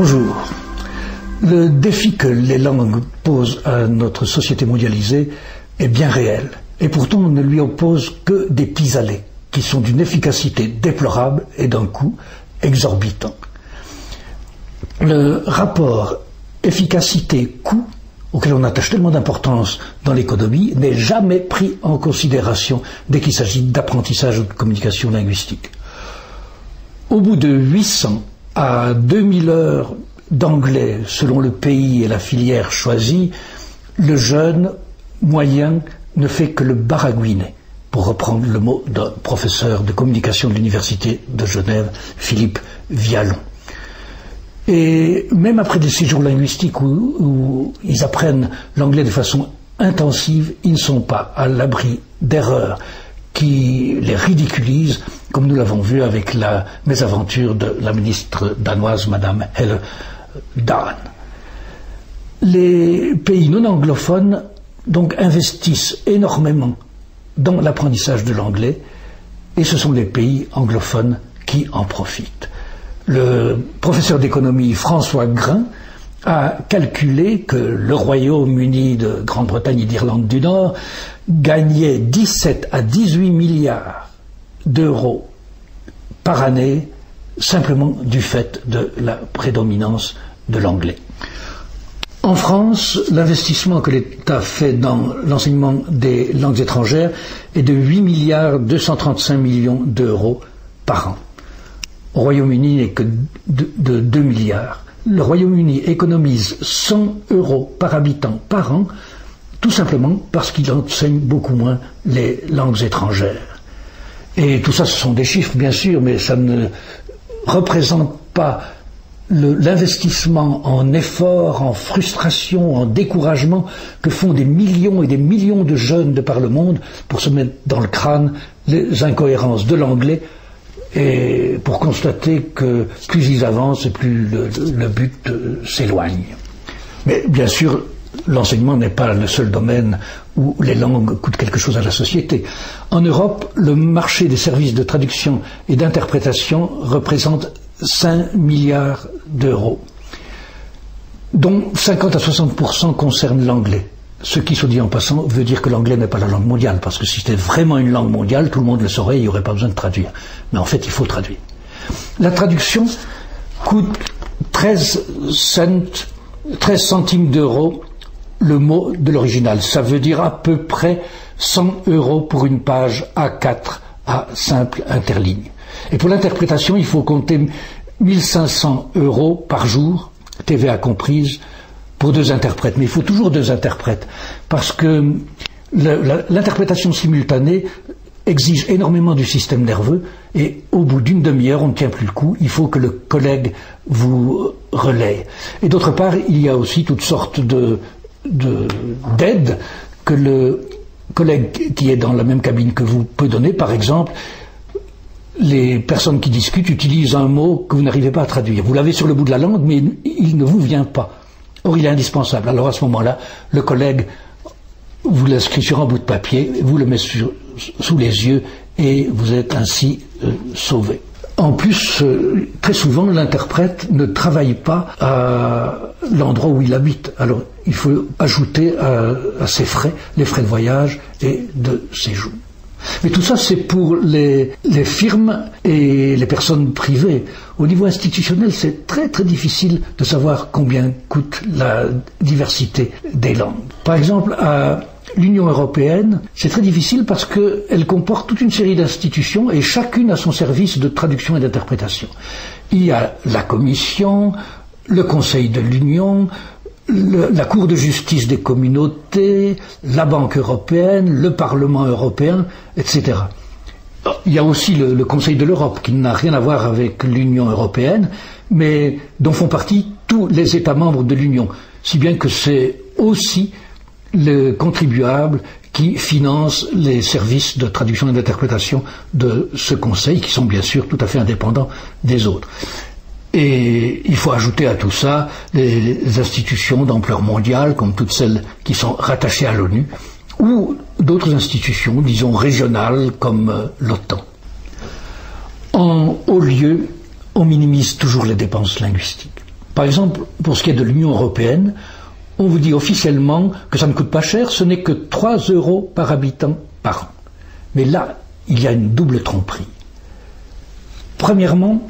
Bonjour. Le défi que les langues posent à notre société mondialisée est bien réel. Et pourtant, on ne lui oppose que des pis-aller, qui sont d'une efficacité déplorable et d'un coût exorbitant. Le rapport efficacité-coût, auquel on attache tellement d'importance dans l'économie, n'est jamais pris en considération dès qu'il s'agit d'apprentissage ou de communication linguistique. Au bout de 800 à 2000 heures d'anglais, selon le pays et la filière choisie, le jeune moyen ne fait que le baragouiner, pour reprendre le mot d'un professeur de communication de l'Université de Genève, Philippe Vialon. Et même après des séjours linguistiques où ils apprennent l'anglais de façon intensive, ils ne sont pas à l'abri d'erreurs qui les ridiculisent, comme nous l'avons vu avec la mésaventure de la ministre danoise, Madame Helle Dahn. Les pays non anglophones donc investissent énormément dans l'apprentissage de l'anglais, et ce sont les pays anglophones qui en profitent. Le professeur d'économie François Grain a calculé que le Royaume-Uni de Grande-Bretagne et d'Irlande du Nord gagnait 17 à 18 milliards d'euros par année simplement du fait de la prédominance de l'anglais. En France, l'investissement que l'État fait dans l'enseignement des langues étrangères est de 8 milliards 235 millions d'euros par an. Au Royaume-Uni, il n'est que de 2 milliards. Le Royaume-Uni économise 100 euros par habitant par an, tout simplement parce qu'il enseigne beaucoup moins les langues étrangères. Et tout ça, ce sont des chiffres, bien sûr, mais ça ne représente pas l'investissement en efforts, en frustration, en découragement que font des millions et des millions de jeunes de par le monde pour se mettre dans le crâne les incohérences de l'anglais et pour constater que plus ils avancent et plus le but s'éloigne. Mais bien sûr, l'enseignement n'est pas le seul domaine où les langues coûtent quelque chose à la société. En Europe, le marché des services de traduction et d'interprétation représente 5 milliards d'euros, dont 50 à 60% concernent l'anglais. Ce qui, soit dit en passant, veut dire que l'anglais n'est pas la langue mondiale, parce que si c'était vraiment une langue mondiale, tout le monde le saurait et il n'y aurait pas besoin de traduire. Mais en fait, il faut traduire. La traduction coûte 13 centimes d'euros le mot de l'original. Ça veut dire à peu près 100 euros pour une page A4 à simple interligne. Et pour l'interprétation, il faut compter 1500 euros par jour, TVA comprise, pour 2 interprètes. Mais il faut toujours 2 interprètes, parce que l'interprétation simultanée exige énormément du système nerveux, et au bout d'une demi-heure, on ne tient plus le coup, il faut que le collègue vous relaie. Et d'autre part, il y a aussi toutes sortes d'aides que le collègue qui est dans la même cabine que vous peut donner. Par exemple, les personnes qui discutent utilisent un mot que vous n'arrivez pas à traduire. Vous l'avez sur le bout de la langue, mais il ne vous vient pas. Or, il est indispensable. Alors, à ce moment-là, le collègue vous l'inscrit sur un bout de papier, vous le met sous les yeux, et vous êtes ainsi sauvé. En plus, très souvent, l'interprète ne travaille pas à l'endroit où il habite. Alors, il faut ajouter à ses frais, les frais de voyage et de séjour. Mais tout ça, c'est pour les firmes et les personnes privées. Au niveau institutionnel, c'est très très difficile de savoir combien coûte la diversité des langues. Par exemple, à l'Union européenne, c'est très difficile parce qu'elle comporte toute une série d'institutions et chacune a son service de traduction et d'interprétation. Il y a la Commission, le Conseil de l'Union, la Cour de justice des communautés, la Banque européenne, le Parlement européen, etc. Il y a aussi le Conseil de l'Europe, qui n'a rien à voir avec l'Union européenne, mais dont font partie tous les États membres de l'Union, si bien que c'est aussi le contribuable qui finance les services de traduction et d'interprétation de ce Conseil, qui sont bien sûr tout à fait indépendants des autres. Et il faut ajouter à tout ça les institutions d'ampleur mondiale, comme toutes celles qui sont rattachées à l'ONU, ou d'autres institutions, disons régionales, comme l'OTAN. En haut lieu, on minimise toujours les dépenses linguistiques. Par exemple, pour ce qui est de l'Union européenne, on vous dit officiellement que ça ne coûte pas cher, ce n'est que 3 € par habitant par an. Mais là, il y a une double tromperie. Premièrement,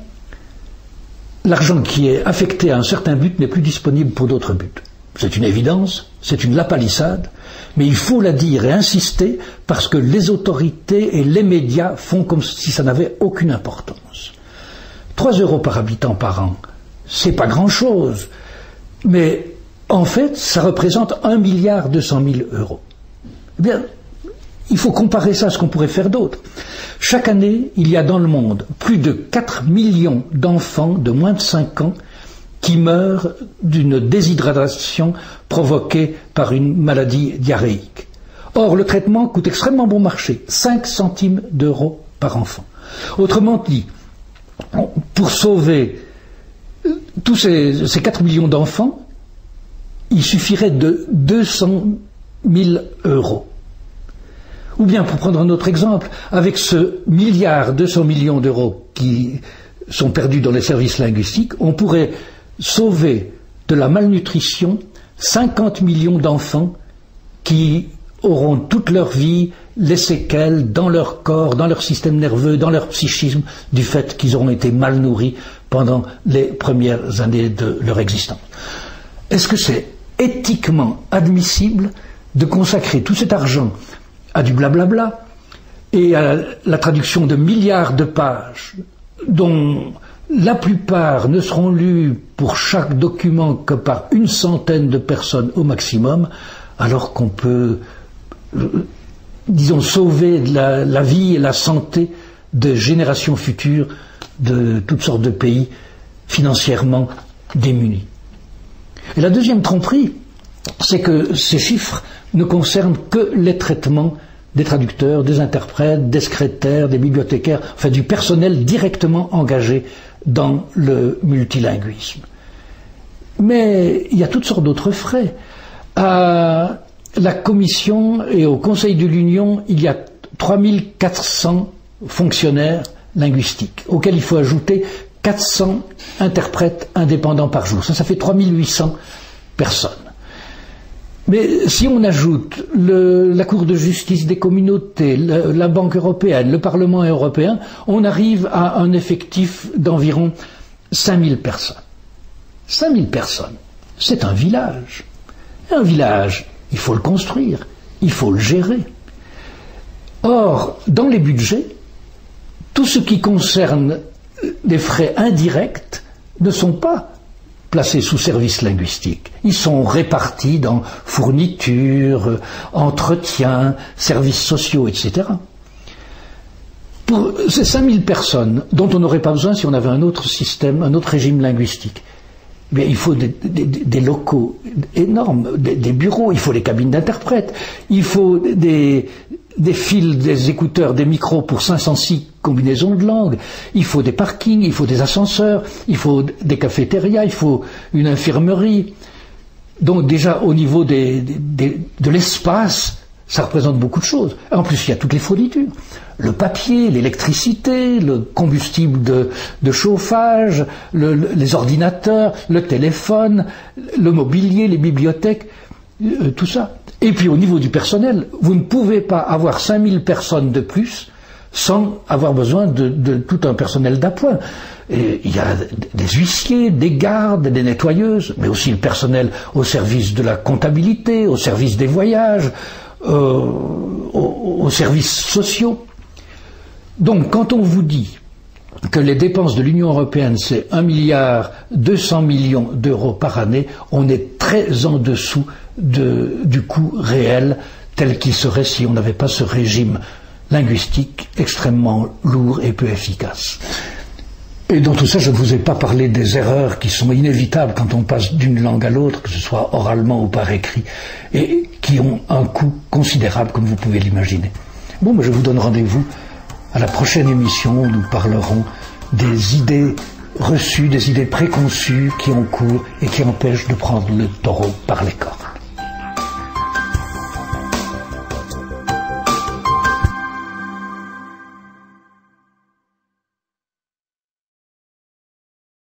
l'argent qui est affecté à un certain but n'est plus disponible pour d'autres buts. C'est une évidence, c'est une lapalissade, mais il faut la dire et insister parce que les autorités et les médias font comme si ça n'avait aucune importance. 3 € par habitant par an, c'est pas grand-chose, mais en fait, ça représente 1,2 milliard d'euros. Eh bien, il faut comparer ça à ce qu'on pourrait faire d'autre. Chaque année, il y a dans le monde plus de 4 millions d'enfants de moins de 5 ans qui meurent d'une déshydratation provoquée par une maladie diarrhéique. Or, le traitement coûte extrêmement bon marché, 5 centimes d'euros par enfant. Autrement dit, pour sauver tous ces 4 millions d'enfants, il suffirait de 200 000 euros. Ou bien, pour prendre un autre exemple, avec ce 1,2 milliard d'euros qui sont perdus dans les services linguistiques, on pourrait sauver de la malnutrition 50 millions d'enfants qui auront toute leur vie les séquelles dans leur corps, dans leur système nerveux, dans leur psychisme, du fait qu'ils auront été mal nourris pendant les premières années de leur existence. Est-ce que c'est éthiquement admissible de consacrer tout cet argent à du blablabla et à la traduction de milliards de pages dont la plupart ne seront lues pour chaque document que par une centaine de personnes au maximum, alors qu'on peut, disons, sauver la vie et la santé de générations futures de toutes sortes de pays financièrement démunis. Et la deuxième tromperie, c'est que ces chiffres ne concernent que les traitements des traducteurs, des interprètes, des secrétaires, des bibliothécaires, enfin du personnel directement engagé dans le multilinguisme. Mais il y a toutes sortes d'autres frais. À la Commission et au Conseil de l'Union, il y a 3400 fonctionnaires linguistiques, auxquels il faut ajouter 400 interprètes indépendants par jour. Ça fait 3800 personnes. Mais si on ajoute la Cour de justice des communautés, la Banque européenne, le Parlement européen, on arrive à un effectif d'environ 5000 personnes. 5000 personnes, c'est un village. Et un village, il faut le construire, il faut le gérer. Or, dans les budgets, tout ce qui concerne les frais indirects ne sont pas placés sous service linguistique. Ils sont répartis dans fournitures, entretien, services sociaux, etc. Pour ces 5000 personnes, dont on n'aurait pas besoin si on avait un autre système, un autre régime linguistique, mais il faut des locaux énormes, des bureaux, il faut des cabines d'interprètes, il faut des fils, des écouteurs, des micros pour 506 combinaisons de langues, il faut des parkings, il faut des ascenseurs, il faut des cafétérias, il faut une infirmerie. Donc déjà au niveau de l'espace, ça représente beaucoup de choses. En plus, il y a toutes les fournitures. Le papier, l'électricité, le combustible de chauffage, les ordinateurs, le téléphone, le mobilier, les bibliothèques, tout ça. Et puis au niveau du personnel, vous ne pouvez pas avoir 5000 personnes de plus sans avoir besoin de tout un personnel d'appoint. Et il y a des huissiers, des gardes, des nettoyeuses, mais aussi le personnel au service de la comptabilité, au service des voyages, aux services sociaux. Donc quand on vous dit que les dépenses de l'Union européenne c'est 1,2 milliard d'euros par année, on est très en dessous du coût réel tel qu'il serait si on n'avait pas ce régime linguistique extrêmement lourd et peu efficace. Et dans tout ça, je ne vous ai pas parlé des erreurs qui sont inévitables quand on passe d'une langue à l'autre, que ce soit oralement ou par écrit, et qui ont un coût considérable, comme vous pouvez l'imaginer. Bon, mais je vous donne rendez-vous à la prochaine émission où nous parlerons des idées reçues, des idées préconçues qui ont cours et qui empêchent de prendre le taureau par les cornes.